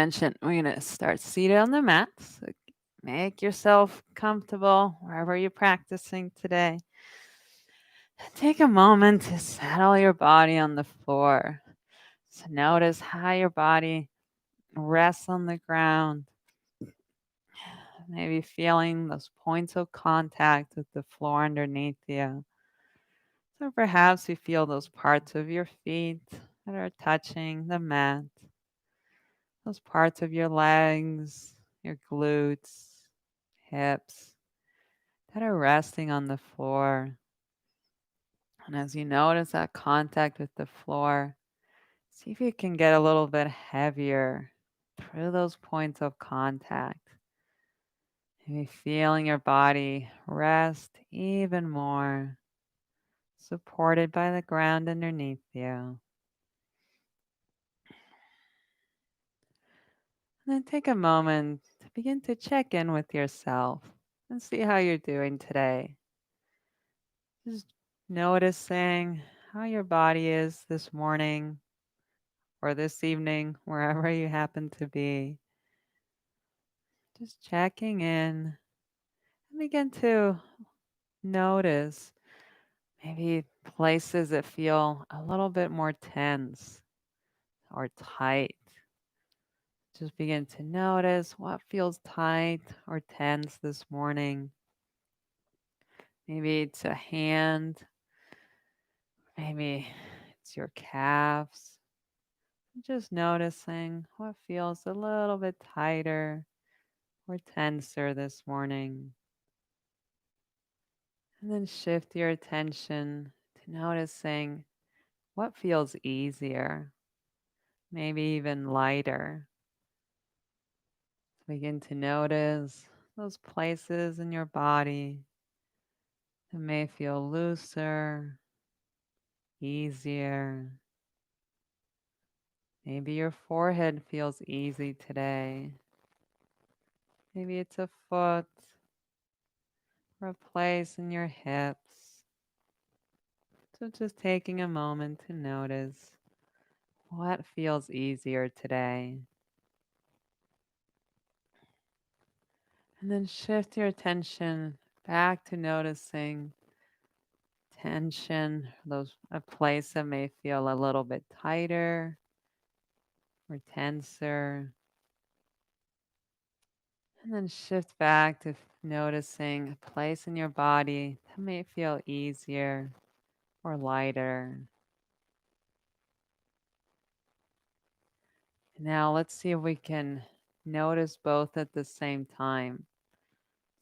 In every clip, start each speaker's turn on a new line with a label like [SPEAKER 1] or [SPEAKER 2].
[SPEAKER 1] Mentioned, we're going to start seated on the mat. So make yourself comfortable wherever you're practicing today. Take a moment to settle your body on the floor. So notice how your body rests on the ground. Maybe feeling those points of contact with the floor underneath you. So perhaps you feel those parts of your feet that are touching the mat, those parts of your legs, your glutes, hips that are resting on the floor. And as you notice that contact with the floor, see if you can get a little bit heavier through those points of contact. Maybe feeling your body rest even more, supported by the ground underneath you. And then take a moment to begin to check in with yourself and see how you're doing today. Just noticing how your body is this morning or this evening, wherever you happen to be. Just checking in and begin to notice maybe places that feel a little bit more tense or tight. Just begin to notice what feels tight or tense this morning. Maybe it's a hand, maybe it's your calves. Just noticing what feels a little bit tighter or tenser this morning. And then shift your attention to noticing what feels easier, maybe even lighter. Begin to notice those places in your body that may feel looser, easier. Maybe your forehead feels easy today. Maybe it's a foot or a place in your hips. So just taking a moment to notice what feels easier today. And then shift your attention back to noticing tension, a place that may feel a little bit tighter or tenser. And then shift back to noticing a place in your body that may feel easier or lighter. Now let's see if we can notice both at the same time.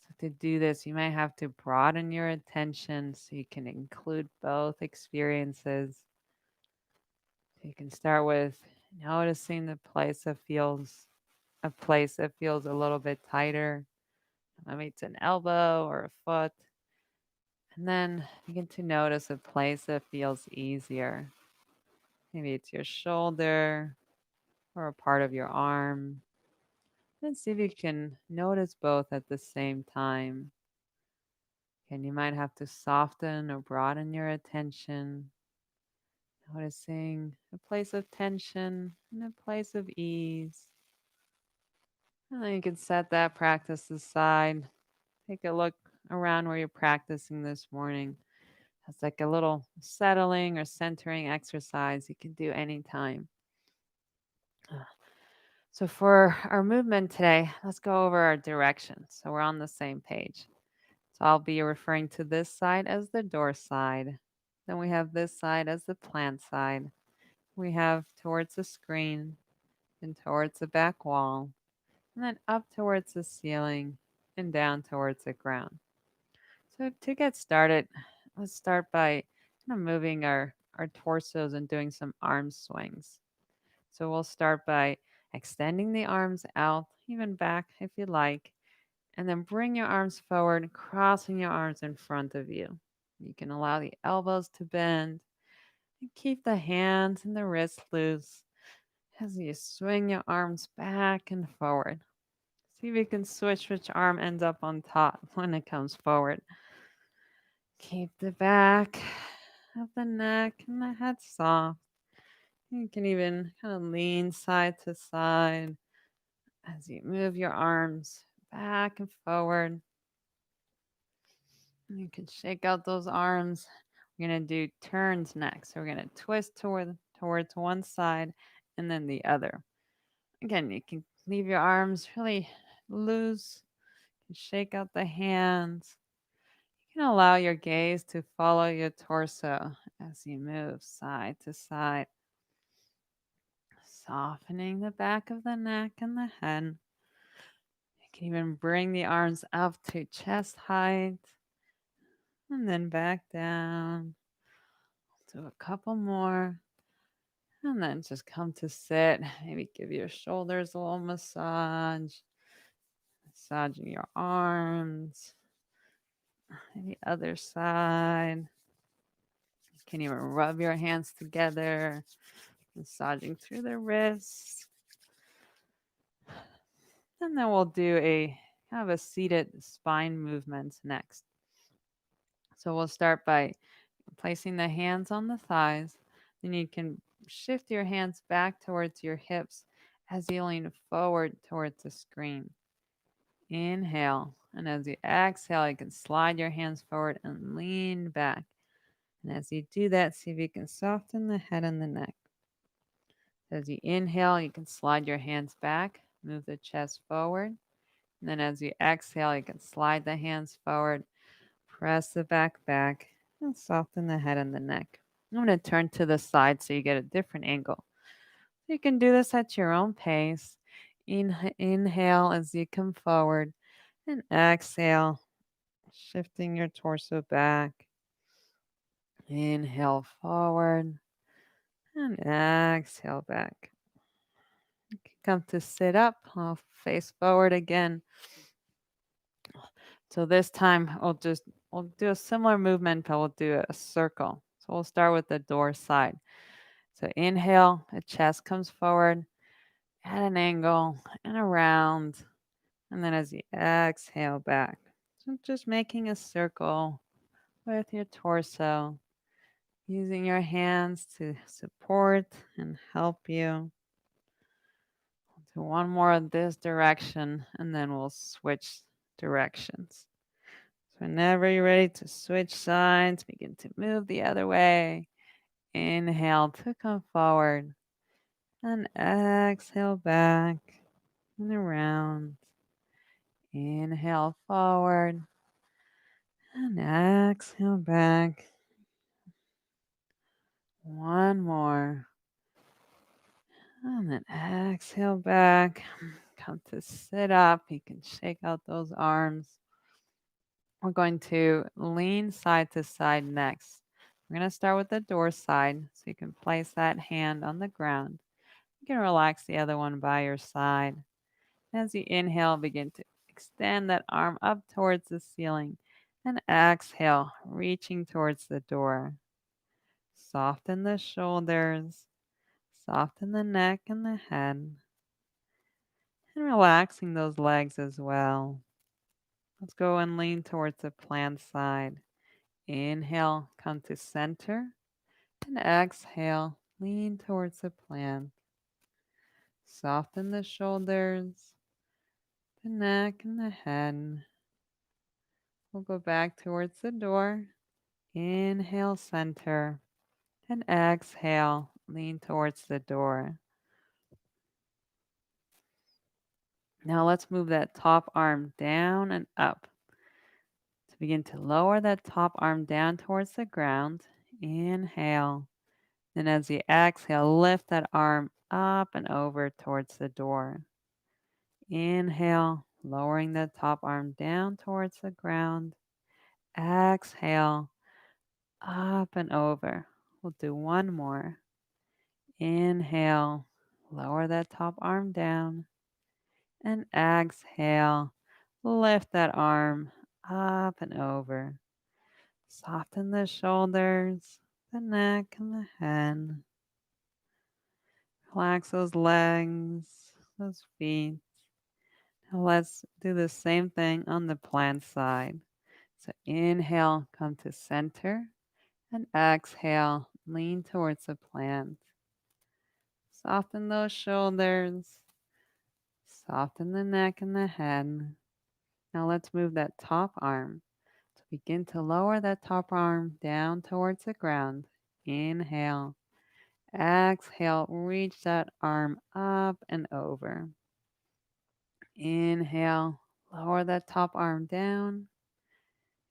[SPEAKER 1] So to do this, you might have to broaden your attention so you can include both experiences. So you can start with noticing a place that feels a little bit tighter. Maybe it's an elbow or a foot. And then begin to notice a place that feels easier. Maybe it's your shoulder or a part of your arm. Then see if you can notice both at the same time. And you might have to soften or broaden your attention, noticing a place of tension and a place of ease. And then you can set that practice aside. Take a look around where you're practicing this morning. It's like a little settling or centering exercise you can do anytime. So for our movement today, let's go over our direction so we're on the same page. So I'll be referring to this side as the door side. Then we have this side as the plant side. We have towards the screen and towards the back wall, and then up towards the ceiling and down towards the ground. So to get started, let's start by kind of moving our torsos and doing some arm swings. So we'll start by extending the arms out, even back if you like, and then bring your arms forward, crossing your arms in front of you. You can allow the elbows to bend and keep the hands and the wrists loose as you swing your arms back and forward. See if you can switch which arm ends up on top when it comes forward. Keep the back of the neck and the head soft. You can even kind of lean side to side As you move your arms back and forward, you can shake out those arms. We're going to do turns next. So we're going to twist towards one side and then the other. Again, you can leave your arms really loose. You can shake out the hands. You can allow your gaze to follow your torso as you move side to side, softening the back of the neck and the head. You can even bring the arms up to chest height and then back down. Do a couple more. And then just come to sit. Maybe give your shoulders a little massage. Massaging your arms. Maybe other side. You can even rub your hands together. Massaging through the wrists. And then we'll do a kind of a seated spine movement next. So we'll start by placing the hands on the thighs. Then you can shift your hands back towards your hips as you lean forward towards the screen. Inhale. And as you exhale, you can slide your hands forward and lean back. And as you do that, see if you can soften the head and the neck. As you inhale, you can slide your hands back, move the chest forward. And then as you exhale, you can slide the hands forward, press the back, and soften the head and the neck. I'm going to turn to the side so you get a different angle. You can do this at your own pace. Inhale as you come forward, and exhale, shifting your torso back. Inhale forward, and exhale back. You can come to sit up. I'll face forward again. So this time we'll do a similar movement, but we'll do a circle. So we'll start with the door side. So inhale, the chest comes forward at an angle and around. And then as you exhale back. So just making a circle with your torso, using your hands to support and help you. We'll do one more in this direction and then we'll switch directions. So whenever you're ready to switch sides, begin to move the other way. Inhale to come forward and exhale back and around. Inhale forward and exhale back. One more. And then exhale back. Come to sit up. You can shake out those arms. We're going to lean side to side next. We're going to start with the door side. So you can place that hand on the ground. You can relax the other one by your side. As you inhale, begin to extend that arm up towards the ceiling. And exhale, reaching towards the door. Soften the shoulders. Soften the neck and the head. And relaxing those legs as well. Let's go and lean towards the plant side. Inhale, come to center. And exhale, lean towards the plant. Soften the shoulders, the neck, and the head. We'll go back towards the door. Inhale, center. And exhale, lean towards the door. Now let's move that top arm down and up. To begin to lower that top arm down towards the ground. Inhale. Then as you exhale, lift that arm up and over towards the door. Inhale, lowering the top arm down towards the ground. Exhale, up and over. We'll do one more. Inhale, lower that top arm down. And exhale, lift that arm up and over. Soften the shoulders, the neck, and the head. Relax those legs, those feet. Now let's do the same thing on the plant side. So inhale, come to center, and exhale, lean towards the plant. Soften those shoulders, Soften the neck and the head. Now let's move that top arm. So begin to lower that top arm down towards the ground. Inhale. Exhale, reach that arm up and over. Inhale, lower that top arm down.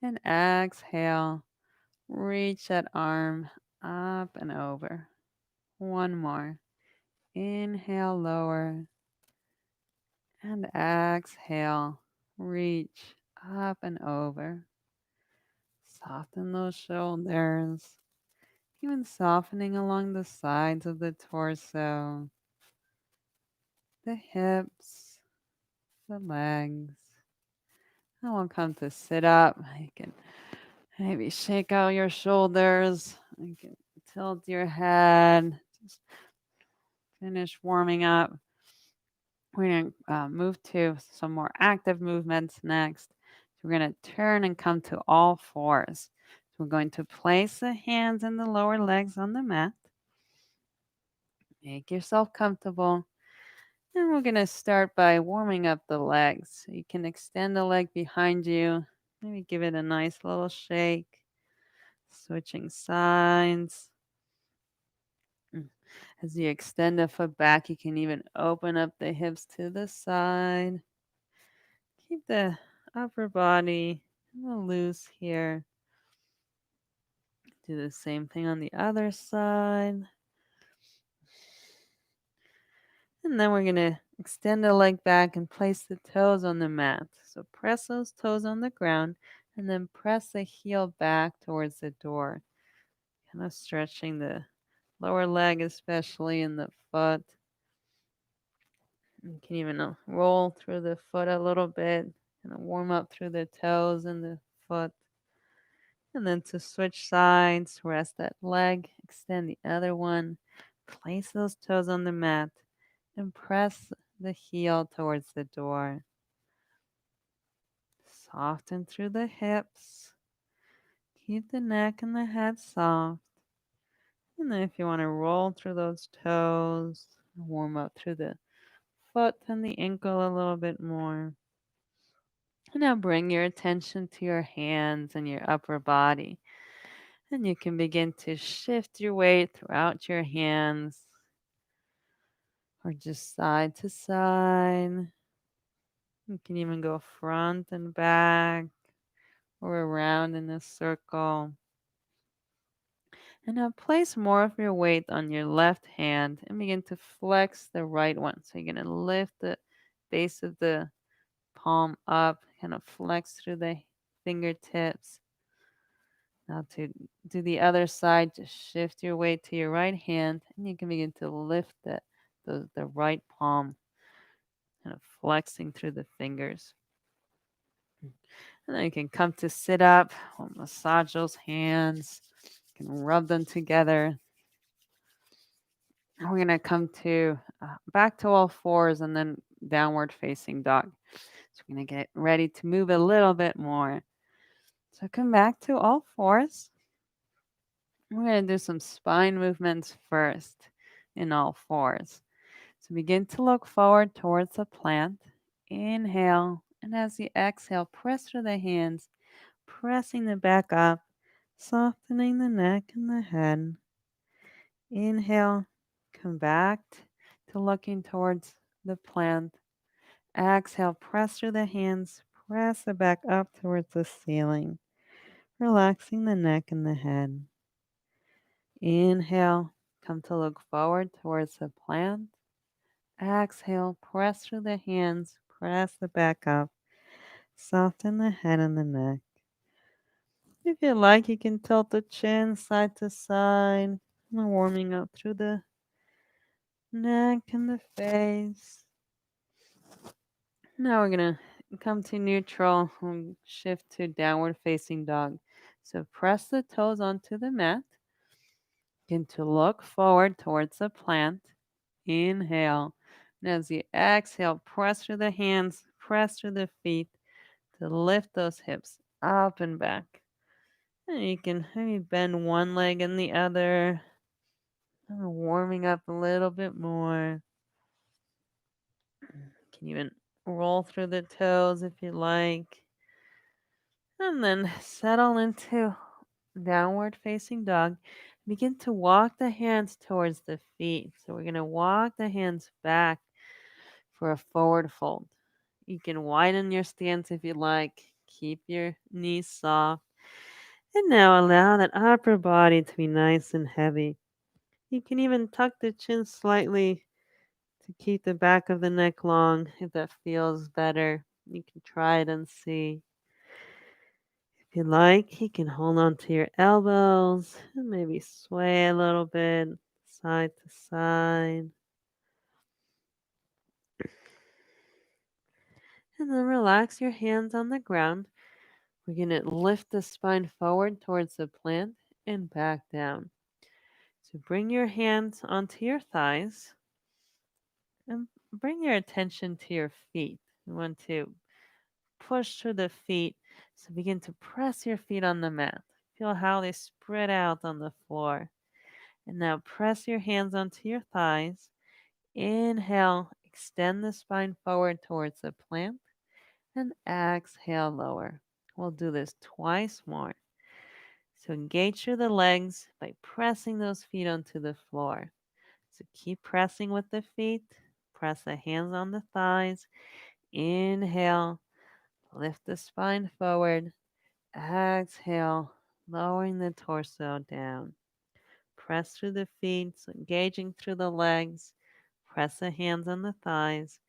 [SPEAKER 1] And exhale, reach that arm up and over. One more. Inhale, lower. And exhale, reach up and over. Soften those shoulders, even softening along the sides of the torso, the hips, the legs. And we'll come to sit up. You can maybe shake out your shoulders. You can tilt your head. Just finish warming up. We're going to move to some more active movements next. So we're going to turn and come to all fours. So we're going to place the hands and the lower legs on the mat. Make yourself comfortable. And we're going to start by warming up the legs. So you can extend the leg behind you. Maybe give it a nice little shake. Switching sides. As you extend the foot back, you can even open up the hips to the side. Keep the upper body a little loose here. Do the same thing on the other side. And then we're going to extend the leg back and place the toes on the mat. So press those toes on the ground and then press the heel back towards the door. Kind of stretching the lower leg, especially in the foot. You can even roll through the foot a little bit and warm up through the toes and the foot. And then to switch sides, rest that leg, extend the other one, place those toes on the mat, and press the heel towards the door. Soften through the hips. Keep the neck and the head soft. And then if you want to roll through those toes, warm up through the foot and the ankle a little bit more. And now bring your attention to your hands and your upper body. And you can begin to shift your weight throughout your hands or just side to side. You can even go front and back or around in a circle. And now place more of your weight on your left hand and begin to flex the right one. So you're going to lift the base of the palm up, kind of flex through the fingertips. Now to do the other side, just shift your weight to your right hand and you can begin to lift the right palm, kind of flexing through the fingers. And then you can come to sit up, or massage those hands, you can rub them together. And we're going to come to back to all fours and then downward facing dog. So we're going to get ready to move a little bit more. So come back to all fours. We're going to do some spine movements first in all fours. So begin to look forward towards the plant. Inhale, and as you exhale, press through the hands, pressing the back up, softening the neck and the head. Inhale, come back to looking towards the plant. Exhale, press through the hands, press the back up towards the ceiling, relaxing the neck and the head. Inhale, come to look forward towards the plant. Exhale, press through the hands, press the back up, soften the head and the neck. If you like, you can tilt the chin side to side, warming up through the neck and the face. Now we're going to come to neutral and shift to downward facing dog. So press the toes onto the mat. Begin to look forward towards the plant. Inhale. And as you exhale, press through the hands, press through the feet to lift those hips up and back. And you can maybe bend one leg and the other, warming up a little bit more. can even roll through the toes if you like. And then settle into downward facing dog. Begin to walk the hands towards the feet. So we're going to walk the hands back for a forward fold. You can widen your stance if you like. Keep your knees soft. And now allow that upper body to be nice and heavy. You can even tuck the chin slightly to keep the back of the neck long if that feels better. You can try it and see. If you like, you can hold on to your elbows and maybe sway a little bit side to side. And then relax your hands on the ground. We're going to lift the spine forward towards the plant and back down. So bring your hands onto your thighs and bring your attention to your feet. You want to push through the feet. So begin to press your feet on the mat. Feel how they spread out on the floor. And now press your hands onto your thighs. Inhale, extend the spine forward towards the plant. And exhale, lower. We'll do this twice more. So engage through the legs by pressing those feet onto the floor. So keep pressing with the feet. Press the hands on the thighs. Inhale, lift the spine forward. Exhale, lowering the torso down. Press through the feet, so engaging through the legs. Press the hands on the thighs.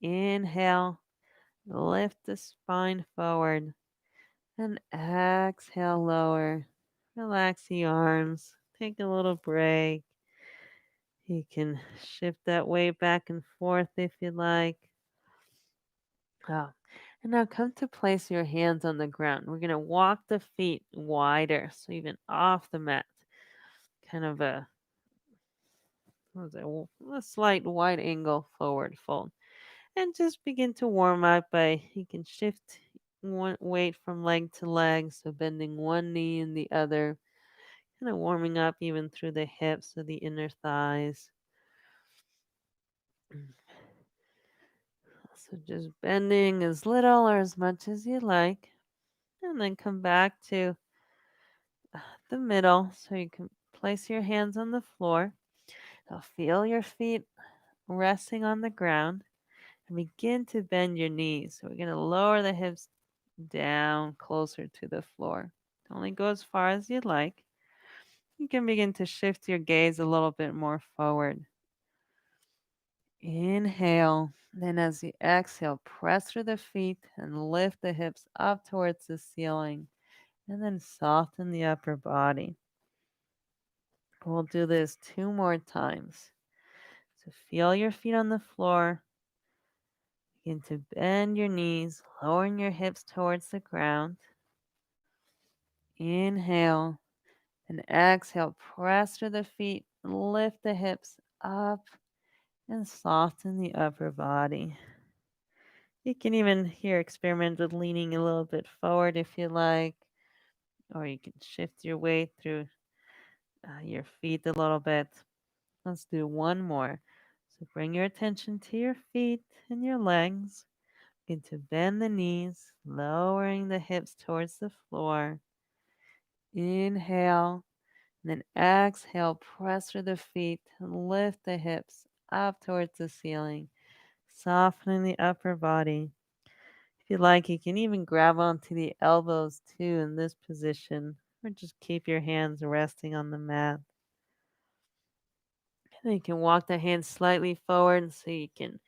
[SPEAKER 1] Inhale, lift the spine forward. And exhale, lower. Relax the arms. Take a little break. You can shift that weight back and forth if you like. Oh. And now come to place your hands on the ground. We're going to walk the feet wider, so even off the mat. Kind of a slight wide angle forward fold. And just begin to warm up by, you can shift one weight from leg to leg, so bending one knee and the other. Kind of warming up even through the hips or the inner thighs. So just bending as little or as much as you like. And then come back to the middle so you can place your hands on the floor. Now feel your feet resting on the ground and begin to bend your knees. So we're going to lower the hips down closer to the floor. Only go as far as you'd like. You can begin to shift your gaze a little bit more forward. Inhale. Then as you exhale, press through the feet and lift the hips up towards the ceiling. And then soften the upper body. We'll do this 2 more times. So feel your feet on the floor. Begin to bend your knees, lowering your hips towards the ground. Inhale and exhale. Press through the feet, lift the hips up, and soften the upper body. You can even here experiment with leaning a little bit forward if you like, or you can shift your weight through your feet a little bit. Let's do one more. So bring your attention to your feet and your legs. Begin to bend the knees, lowering the hips towards the floor. Inhale, and then exhale, press through the feet and lift the hips up towards the ceiling, softening the upper body. If you like, you can even grab onto the elbows too in this position, or just keep your hands resting on the mat. And you can walk the hands slightly forward so you can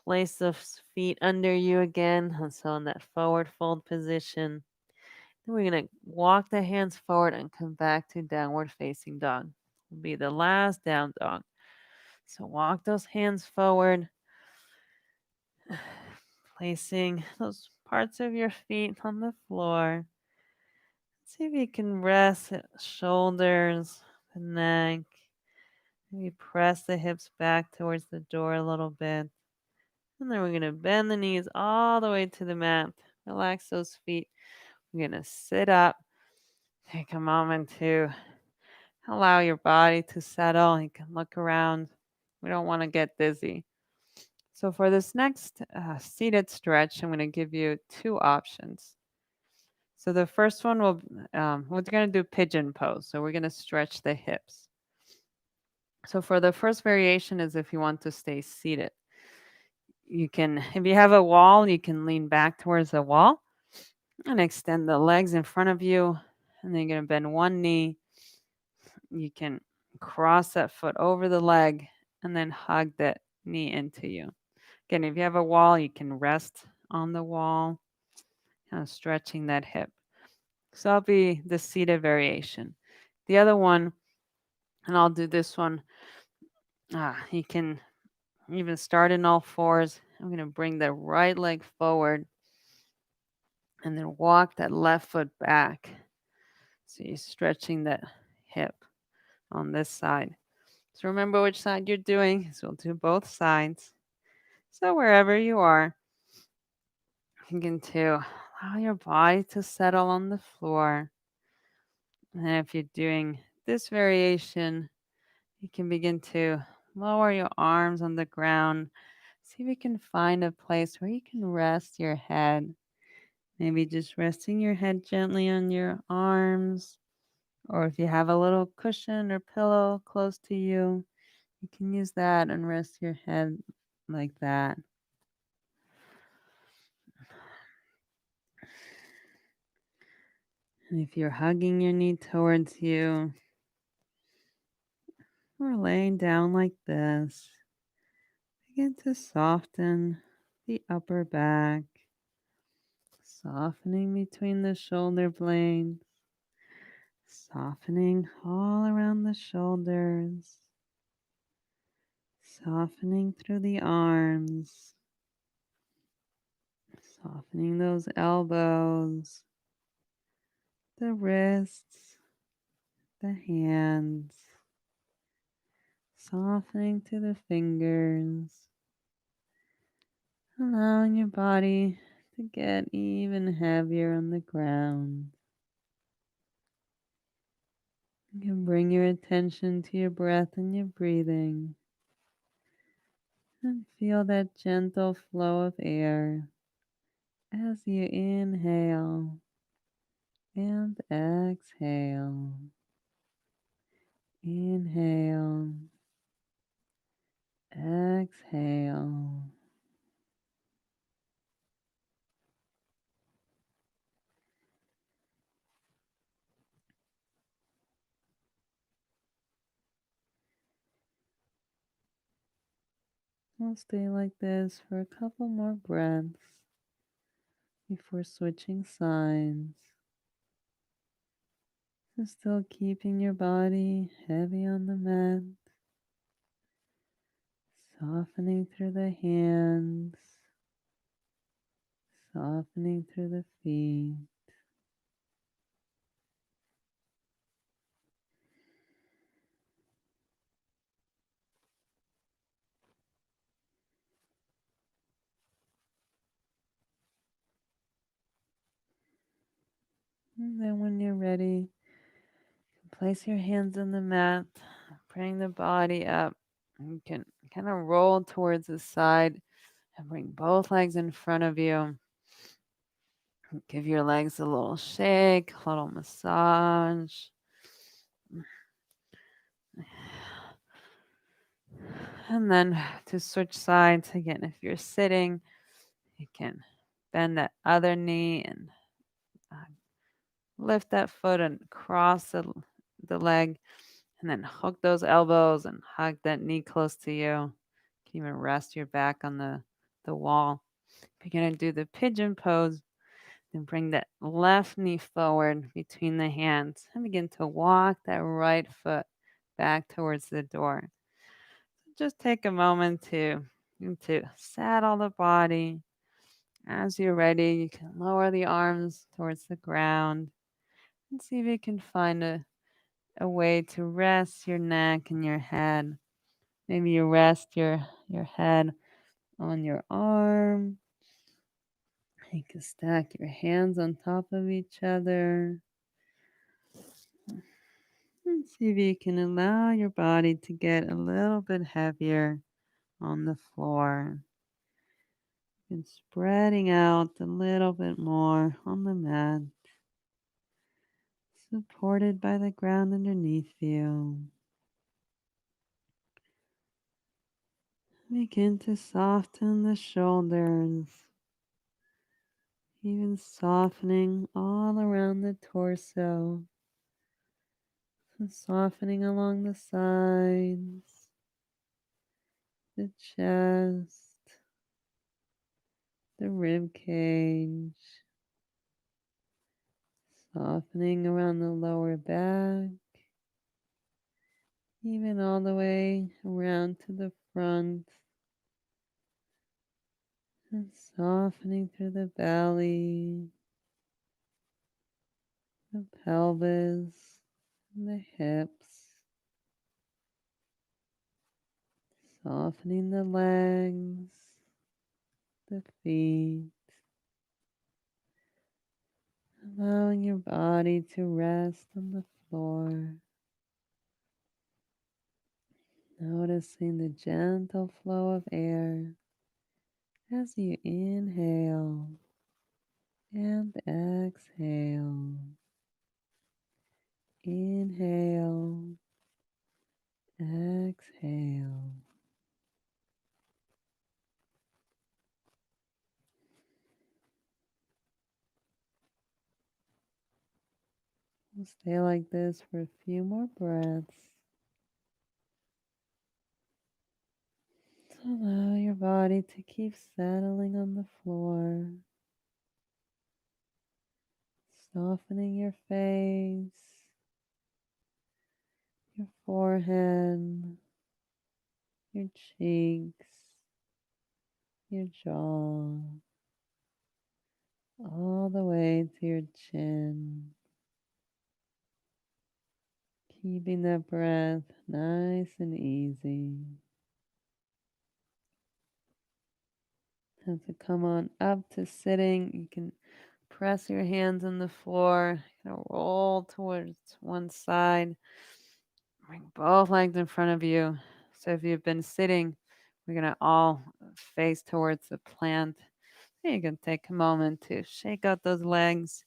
[SPEAKER 1] place the feet under you again. And so in that forward fold position. Then we're going to walk the hands forward and come back to downward facing dog. Will be the last down dog. So walk those hands forward, placing those parts of your feet on the floor. See if you can rest the shoulders, the neck. Maybe press the hips back towards the door a little bit. And then we're going to bend the knees all the way to the mat. Relax those feet. We're going to sit up. Take a moment to allow your body to settle. You can look around. We don't want to get dizzy. So for this next seated stretch, I'm going to give you two options. So the first one we're going to do pigeon pose. So we're going to stretch the hips. So for the first variation is if you want to stay seated. You can, if you have a wall, you can lean back towards the wall and extend the legs in front of you. And then you're going to bend one knee. You can cross that foot over the leg and then hug that knee into you. Again, if you have a wall, you can rest on the wall, kind of stretching that hip. So that'll be the seated variation. The other one, and I'll do this one, you can even start in all fours. I'm going to bring the right leg forward and then walk that left foot back. So you're stretching that hip on this side. So remember which side you're doing. So we'll do both sides. So wherever you are, begin to allow your body to settle on the floor. And if you're doing this variation, you can begin to lower your arms on the ground. See if you can find a place where you can rest your head. Maybe just resting your head gently on your arms. Or if you have a little cushion or pillow close to you, you can use that and rest your head like that. And if you're hugging your knee towards you or laying down like this, begin to soften the upper back, softening between the shoulder blades, softening all around the shoulders, softening through the arms, softening those elbows, the wrists, the hands, softening to the fingers, allowing your body to get even heavier on the ground. You can bring your attention to your breath and your breathing and feel that gentle flow of air as you inhale and exhale. Inhale, exhale. We'll stay like this for a couple more breaths before switching sides. So still keeping your body heavy on the mat, softening through the hands, softening through the feet. And then when you're ready, place your hands on the mat, bring the body up. You can kind of roll towards the side and bring both legs in front of you. Give your legs a little shake, a little massage. And then to switch sides, again, if you're sitting, you can bend that other knee and uh, lift that foot and cross the leg, and then hook those elbows and hug that knee close to you. You can even rest your back on the wall. If you're going to do the pigeon pose, then bring that left knee forward between the hands and begin to walk that right foot back towards the door. Just take a moment to saddle the body. As you're ready, you can lower the arms towards the ground and see if you can find a way to rest your neck and your head. Maybe you rest your head on your arm. You can stack your hands on top of each other. And see if you can allow your body to get a little bit heavier on the floor. And spreading out a little bit more on the mat, supported by the ground underneath you. Begin to soften the shoulders, even softening all around the torso, and softening along the sides, the chest, the rib cage, softening around the lower back, even all the way around to the front, and softening through the belly, the pelvis, and the hips, softening the legs, the feet, allowing your body to rest on the floor, noticing the gentle flow of air as you inhale and exhale. Inhale, exhale. We'll stay like this for a few more breaths. Allow your body to keep settling on the floor, softening your face, your forehead, your cheeks, your jaw, all the way to your chin. Keeping the breath nice and easy. Have to come on up to sitting. You can press your hands on the floor. Roll towards one side. Bring both legs in front of you. So if you've been sitting, we're going to all face towards the plant. You can take a moment to shake out those legs.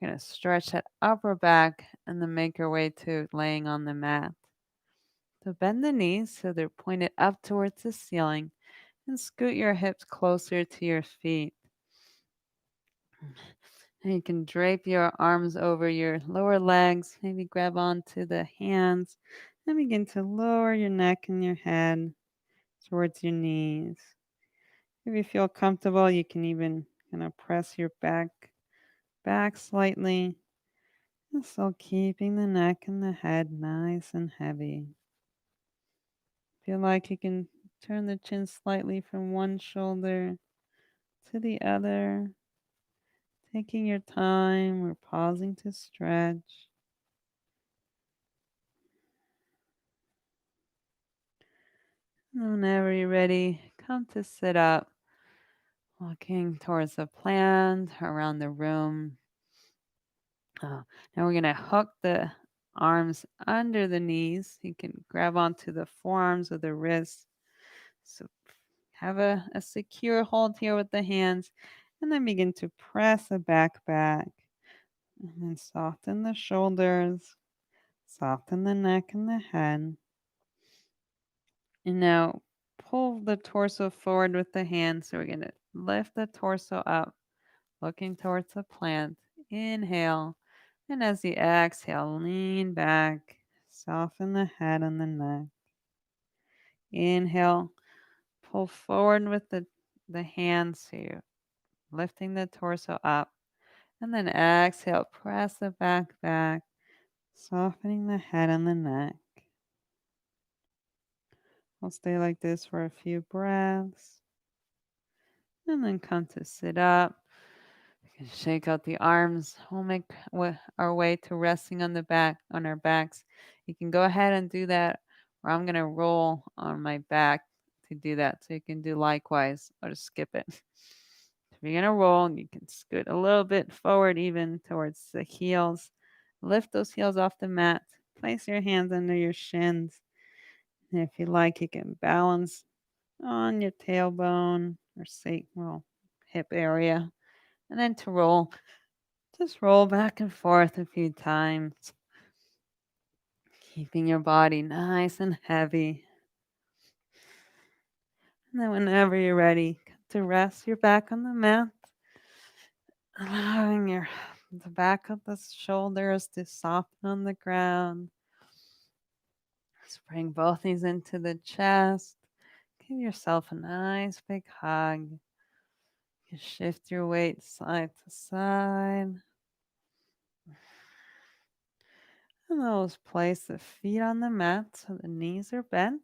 [SPEAKER 1] You're going to stretch that upper back and then make your way to laying on the mat. So bend the knees so they're pointed up towards the ceiling and scoot your hips closer to your feet. And you can drape your arms over your lower legs, maybe grab onto the hands, and begin to lower your neck and your head towards your knees. If you feel comfortable, you can even kind of press your back slightly, and still keeping the neck and the head nice and heavy. Feel like you can turn the chin slightly from one shoulder to the other, taking your time or pausing to stretch. And whenever you're ready, come to sit up, walking towards the plant around the room. Now we're going to hook the arms under the knees. You can grab onto the forearms or the wrists. So have a secure hold here with the hands, and then begin to press the back. And then soften the shoulders, soften the neck and the head. And now pull the torso forward with the hands. So we're going to lift the torso up, looking towards the plant. Inhale. And as you exhale, lean back, soften the head and the neck. Inhale, pull forward with the hands. So you're lifting the torso up. And then exhale, press the back, softening the head and the neck. We'll stay like this for a few breaths. And then come to sit up. We can shake out the arms. We'll make our way to resting on our backs. You can go ahead and do that, or I'm gonna roll on my back to do that. So you can do likewise, or just skip it. If you're gonna roll, you can scoot a little bit forward, even towards the heels. Lift those heels off the mat. Place your hands under your shins. And if you like, you can balance on your tailbone or sacral hip area. And then to roll, just roll back and forth a few times, keeping your body nice and heavy. And then whenever you're ready to rest your back on the mat, allowing the back of the shoulders to soften on the ground. Just bring both knees into the chest. Give yourself a nice big hug. You shift your weight side to side. And those place the feet on the mat so the knees are bent.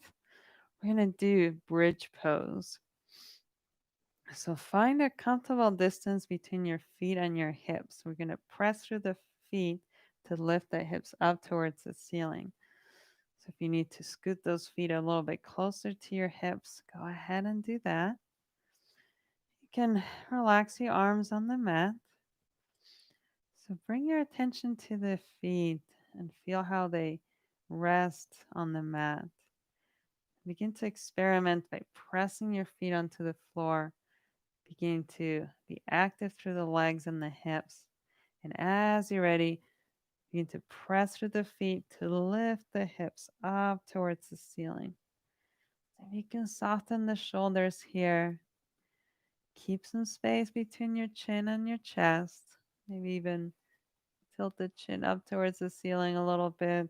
[SPEAKER 1] We're going to do bridge pose. So find a comfortable distance between your feet and your hips. We're going to press through the feet to lift the hips up towards the ceiling. So if you need to scoot those feet a little bit closer to your hips, go ahead and do that. You can relax your arms on the mat. So bring your attention to the feet and feel how they rest on the mat. Begin to experiment by pressing your feet onto the floor. Begin to be active through the legs and the hips. And as you're ready, begin to press through the feet to lift the hips up towards the ceiling. And you can soften the shoulders here. Keep some space between your chin and your chest. Maybe even tilt the chin up towards the ceiling a little bit.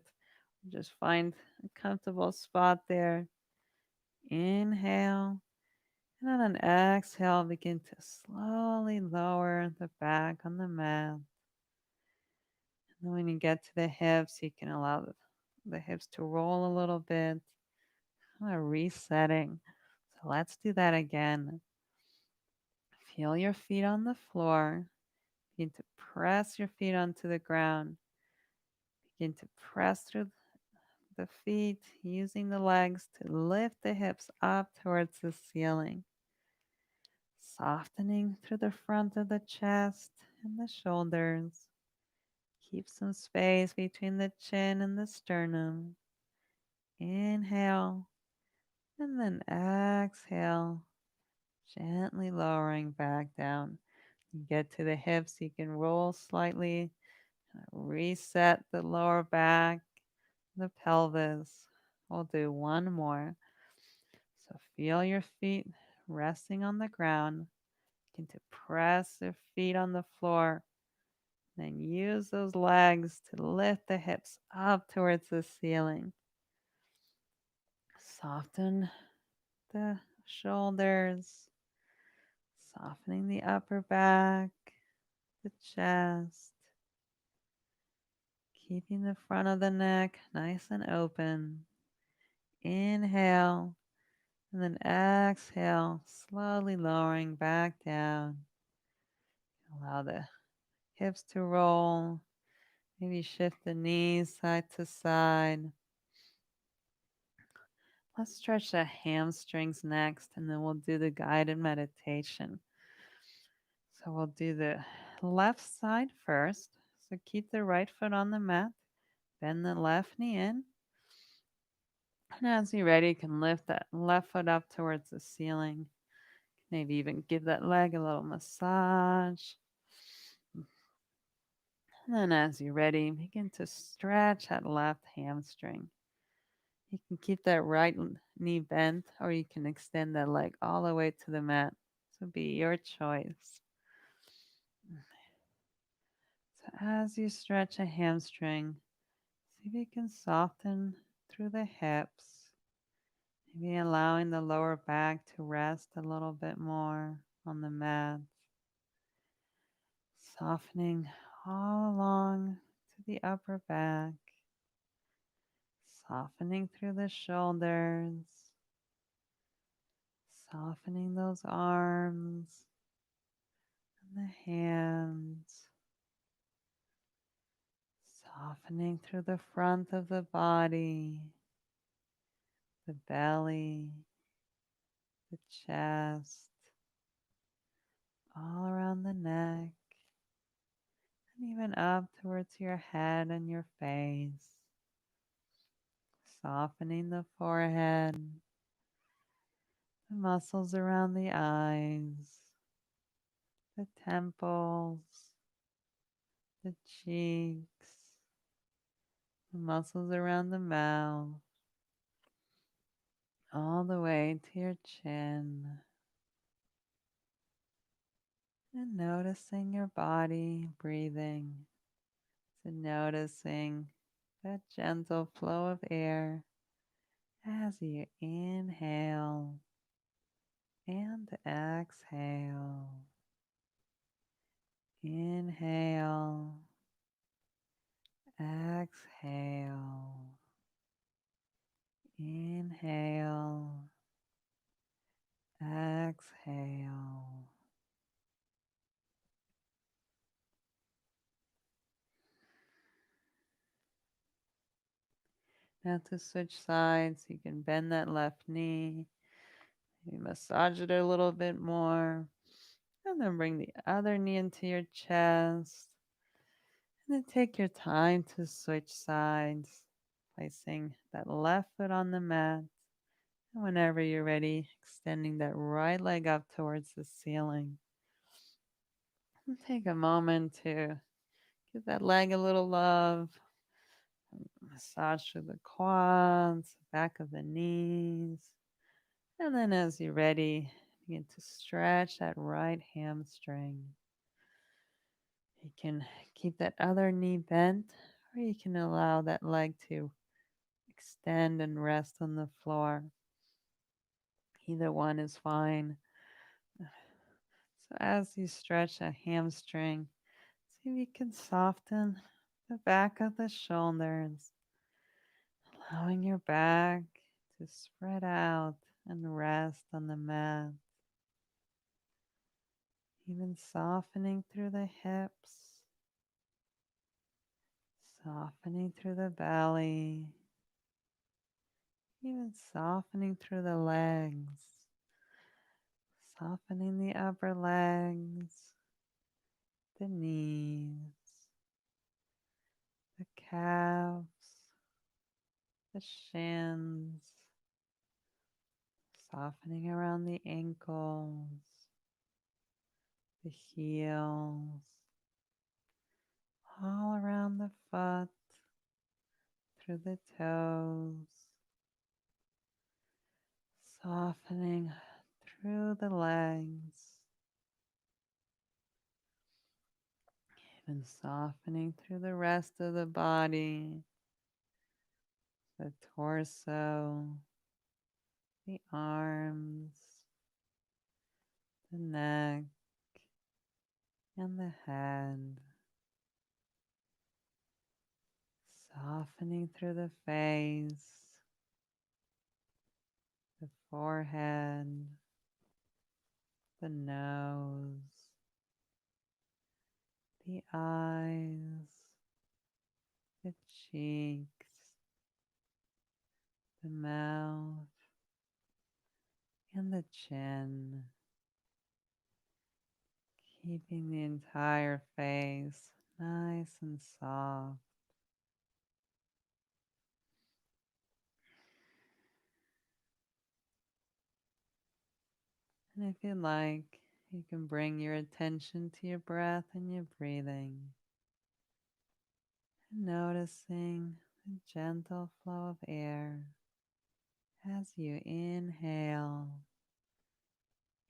[SPEAKER 1] Just find a comfortable spot there. Inhale. And on an exhale, begin to slowly lower the back on the mat. And then when you get to the hips, you can allow the hips to roll a little bit, kind of resetting. So let's do that again. Feel your feet on the floor. Begin to press your feet onto the ground. Begin to press through the feet, using the legs to lift the hips up towards the ceiling. Softening through the front of the chest and the shoulders. Keep some space between the chin and the sternum. Inhale and then exhale, gently lowering back down. You get to the hips, you can roll slightly, reset the lower back, the pelvis. We'll do one more. So feel your feet resting on the ground. Begin to press your feet on the floor. Then use those legs to lift the hips up towards the ceiling. Soften the shoulders, softening the upper back, the chest, keeping the front of the neck nice and open. Inhale, and then exhale, slowly lowering back down. Allow the hips to roll. Maybe shift the knees side to side. Let's stretch the hamstrings next, and then we'll do the guided meditation. So we'll do the left side first. So keep the right foot on the mat, bend the left knee in. And as you're ready, you can lift that left foot up towards the ceiling. Maybe even give that leg a little massage. And then as you're ready, begin to stretch that left hamstring. You can keep that right knee bent, or you can extend that leg all the way to the mat. So be your choice. So as you stretch a hamstring, see if you can soften through the hips, maybe allowing the lower back to rest a little bit more on the mat. Softening all along to the upper back, softening through the shoulders, softening those arms and the hands, softening through the front of the body, the belly, the chest, all around the neck, and even up towards your head and your face. Softening the forehead, the muscles around the eyes, the temples, the cheeks, the muscles around the mouth, all the way to your chin. And noticing your body breathing. So noticing that gentle flow of air as you inhale and exhale. Inhale, exhale, inhale, exhale. Now to switch sides, you can bend that left knee, maybe massage it a little bit more, and then bring the other knee into your chest. And then take your time to switch sides, placing that left foot on the mat. And whenever you're ready, extending that right leg up towards the ceiling. And take a moment to give that leg a little love. Massage through the quads, back of the knees. And then as you're ready, begin to stretch that right hamstring. You can keep that other knee bent, or you can allow that leg to extend and rest on the floor. Either one is fine. So as you stretch a hamstring, see if you can soften the back of the shoulders, allowing your back to spread out and rest on the mat. Even softening through the hips, softening through the belly, even softening through the legs, softening the upper legs, the knees, the calves, the shins, softening around the ankles, the heels, all around the foot, through the toes, softening through the legs, even softening through the rest of the body, the torso, the arms, the neck, and the head. Softening through the face, the forehead, the nose, the eyes, the cheeks, the mouth, and the chin. Keeping the entire face nice and soft. And if you like, you can bring your attention to your breath and your breathing, and noticing the gentle flow of air as you inhale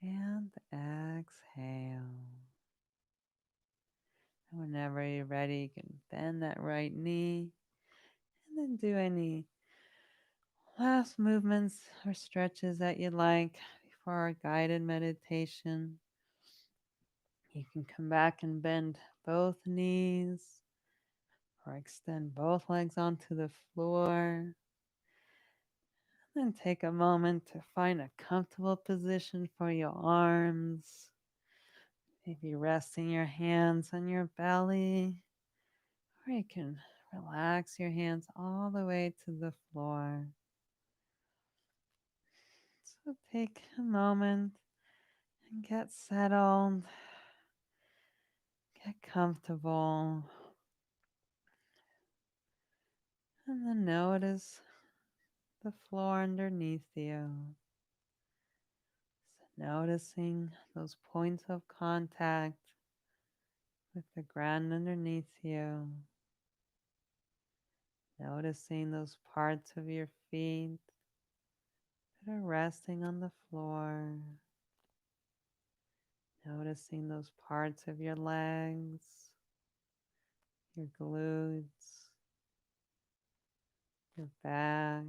[SPEAKER 1] and exhale. And whenever you're ready, you can bend that right knee and then do any last movements or stretches that you like before our guided meditation. You can come back and bend both knees or extend both legs onto the floor. Then take a moment to find a comfortable position for your arms. Maybe resting your hands on your belly, or you can relax your hands all the way to the floor. So take a moment and get settled, get comfortable, and then notice the floor underneath you. Noticing those points of contact with the ground underneath you. Noticing those parts of your feet that are resting on the floor. Noticing those parts of your legs, your glutes, your back,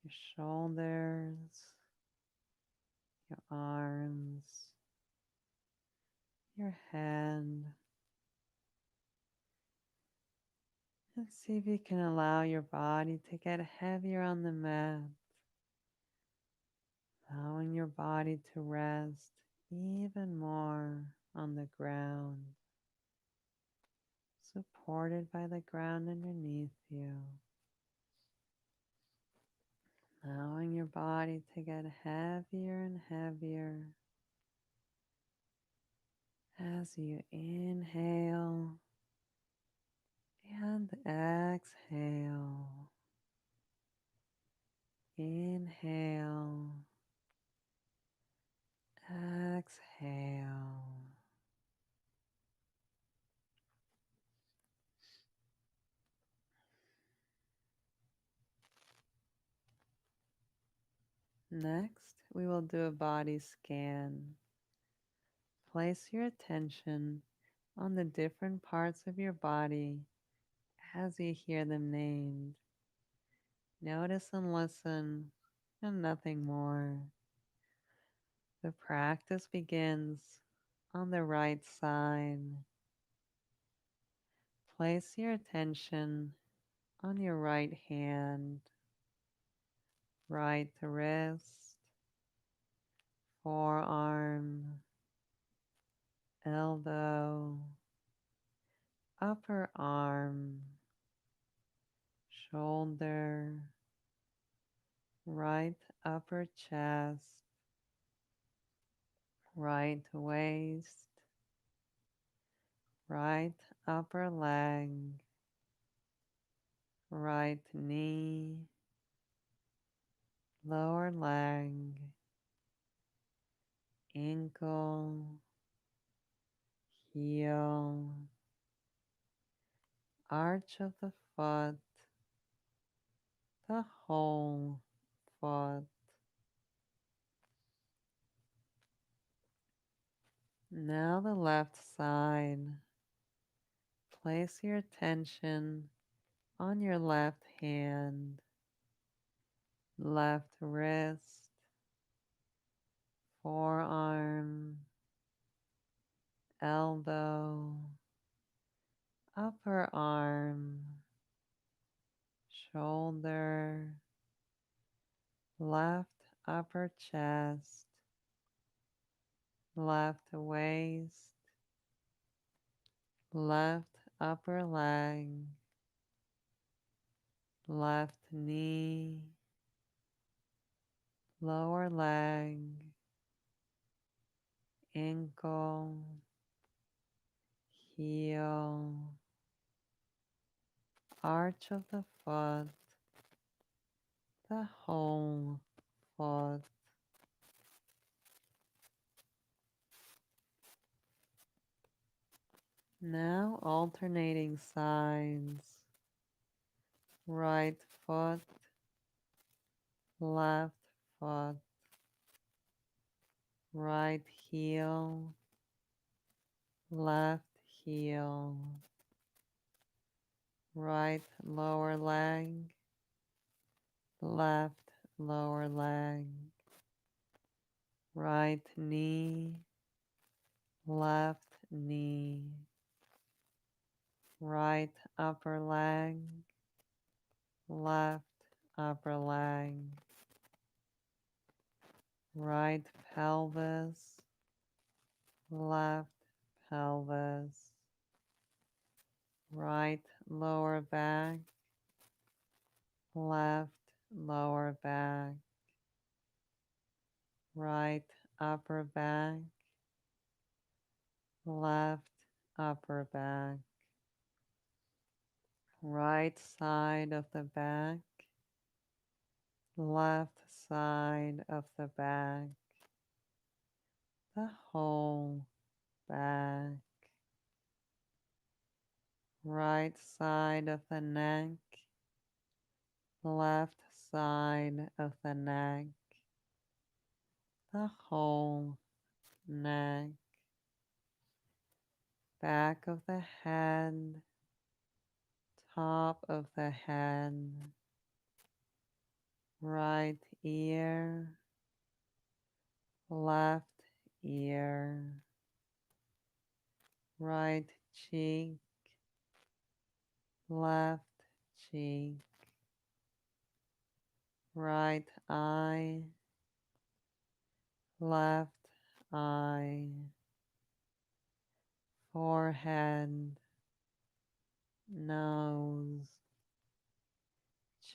[SPEAKER 1] your shoulders, your arms, your head. And see if you can allow your body to get heavier on the mat, allowing your body to rest even more on the ground, supported by the ground underneath you. Allowing your body to get heavier and heavier as you inhale and exhale. Inhale, exhale. Next, we will do a body scan. Place your attention on the different parts of your body as you hear them named. Notice and listen, and nothing more. The practice begins on the right side. Place your attention on your right hand, right wrist, forearm, elbow, upper arm, shoulder, right upper chest, right waist, right upper leg, right knee, lower leg, ankle, heel, arch of the foot, the whole foot. Now the left side. Place your attention on your left hand, left wrist, forearm, elbow, upper arm, shoulder, left upper chest, left waist, left upper leg, left knee, lower leg, ankle, heel, arch of the foot, the whole foot. Now alternating sides. Right foot, left foot, right heel, left heel, right lower leg, left lower leg, right knee, left knee, right upper leg, left upper leg, right pelvis, left pelvis, right lower back, left lower back, right upper back, left upper back, right side of the back, left side of the back, the whole back, right side of the neck, left side of the neck, the whole neck, back of the head, top of the head, right ear, left ear, right cheek, left cheek, right eye, left eye, forehead, nose,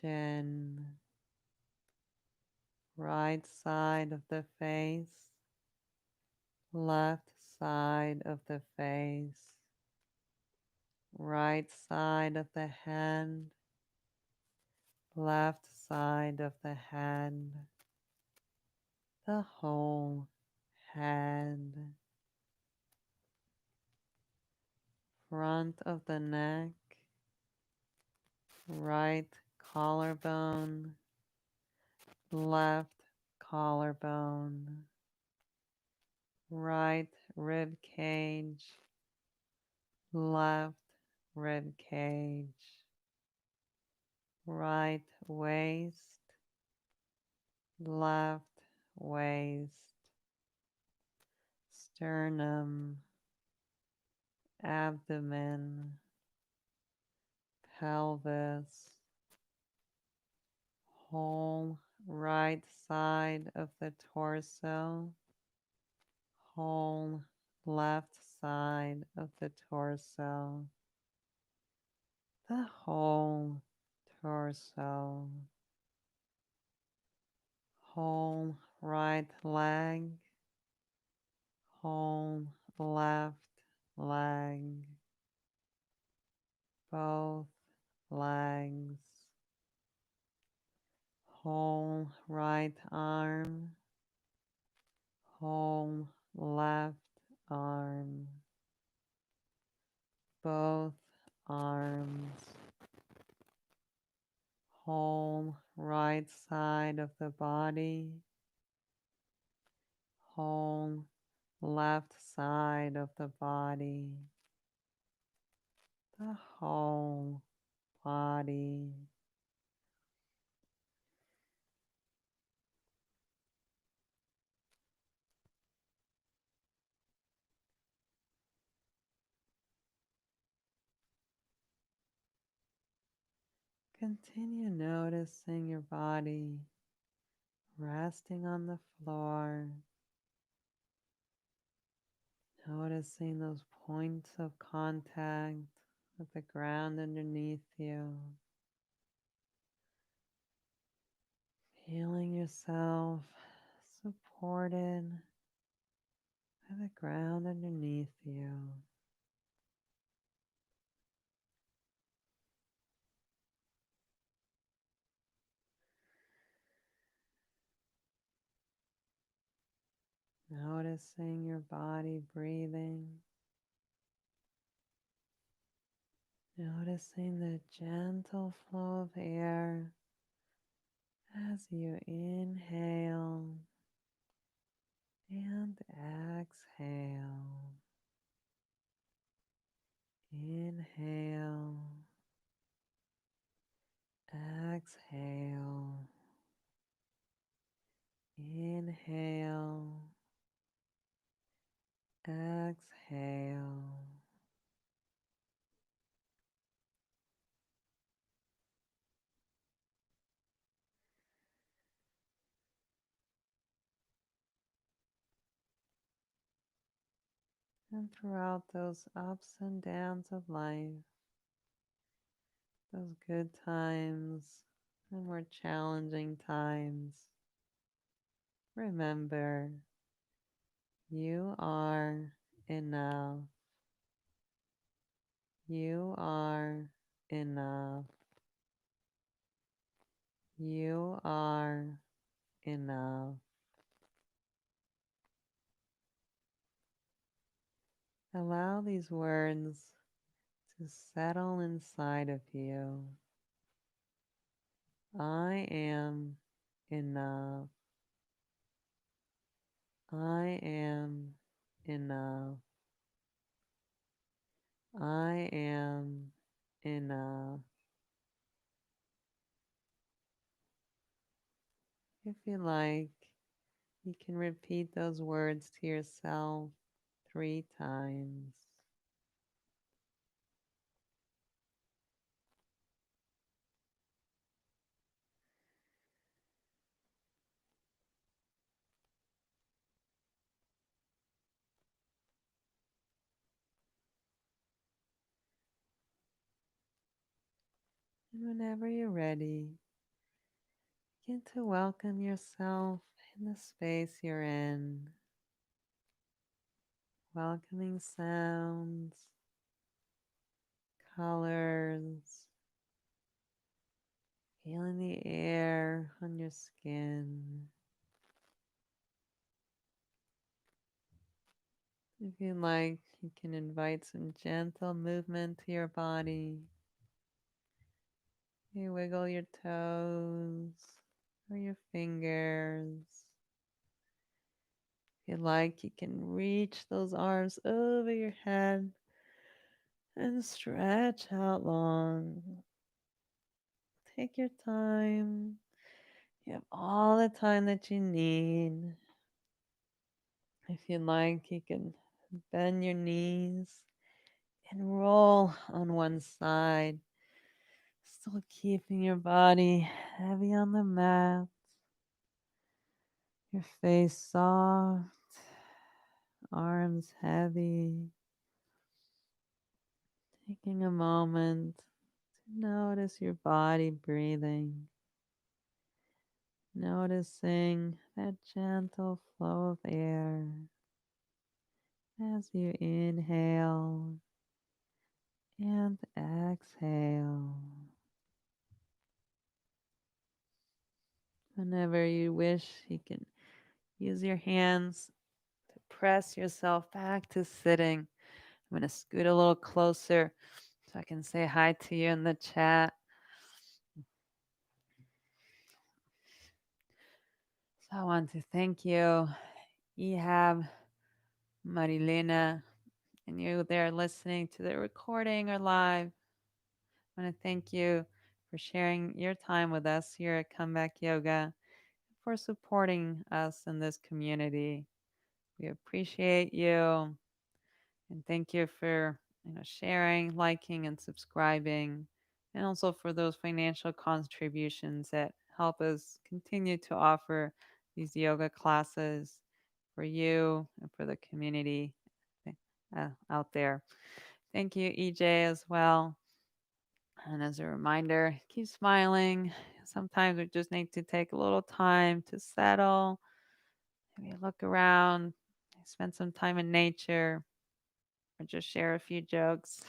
[SPEAKER 1] chin, right side of the face, left side of the face, right side of the head, left side of the head, the whole head, front of the neck, right collarbone, left collarbone, right rib cage, left rib cage, right waist, left waist, sternum, abdomen, pelvis, whole right side of the torso, whole left side of the torso, the whole torso, whole right leg, whole left leg, both legs, whole right arm, whole left arm, both arms, whole right side of the body, whole left side of the body, the whole body. Continue noticing your body resting on the floor, noticing those points of contact with the ground underneath you, feeling yourself supported by the ground underneath you. Noticing your body breathing, noticing the gentle flow of air as you inhale and exhale. Inhale, exhale, inhale, exhale. And throughout those ups and downs of life, those good times and more challenging times, remember you are enough. You are enough. You are enough. Allow these words to settle inside of you. I am enough. I am enough. I am enough. If you like, you can repeat those words to yourself 3 times. And whenever you're ready, begin to welcome yourself in the space you're in. Welcoming sounds, colors, feeling the air on your skin. If you like, you can invite some gentle movement to your body. You wiggle your toes or your fingers. If you like, you can reach those arms over your head and stretch out long. Take your time. You have all the time that you need. If you like, you can bend your knees and roll on one side, still keeping your body heavy on the mat, your face soft, arms heavy. Taking a moment to notice your body breathing, noticing that gentle flow of air as you inhale and exhale. Whenever you wish, you can use your hands to press yourself back to sitting. I'm going to scoot a little closer so I can say hi to you in the chat. So I want to thank you, Ehab, Marilena, and you there listening to the recording or live. I want to thank you for sharing your time with us here at Comeback Yoga, for supporting us in this community. We appreciate you and thank you for sharing, liking, and subscribing, and also for those financial contributions that help us continue to offer these yoga classes for you and for the community out there. Thank you, EJ, as well. And as a reminder, keep smiling. Sometimes we just need to take a little time to settle. Maybe look around, spend some time in nature, or just share a few jokes.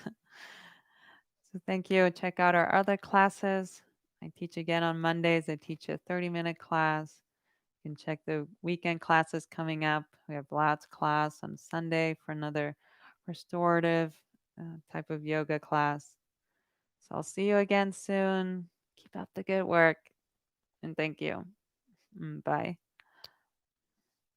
[SPEAKER 1] So thank you. Check out our other classes. I teach again on Mondays. I teach a 30-minute class. You can check the weekend classes coming up. We have Vlad's class on Sunday for another restorative type of yoga class. So I'll see you again soon. Keep up the good work. And thank you. Bye.